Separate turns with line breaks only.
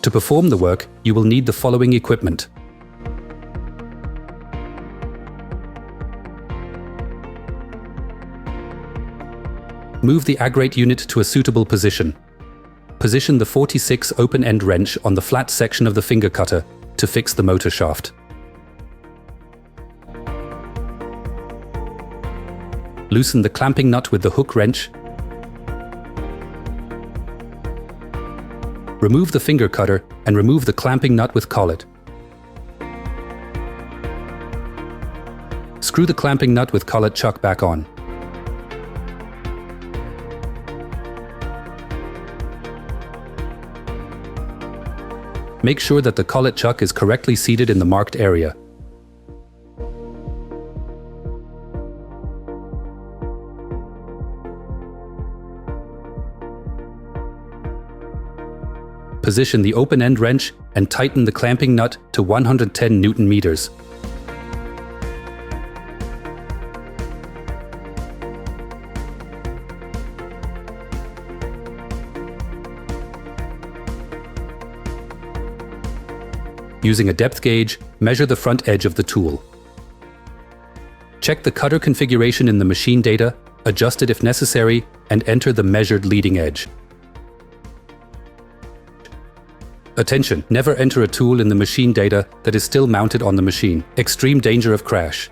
To perform the work, you will need the following equipment. Move the aggregate unit to a suitable position. Position the 46 open-end wrench on the flat section of the finger cutter to fix the motor shaft. Loosen the clamping nut with the hook wrench. Remove the finger cutter and remove the clamping nut with collet. Screw the clamping nut with collet chuck back on. Make sure that the collet chuck is correctly seated in the marked area. Position the open-end wrench and tighten the clamping nut to 110 Newton meters. Using a depth gauge, measure the front edge of the tool. Check the cutter configuration in the machine data, adjust it if necessary, and enter the measured leading edge. Attention! Never enter a tool in the machine data that is still mounted on the machine. Extreme danger of crash.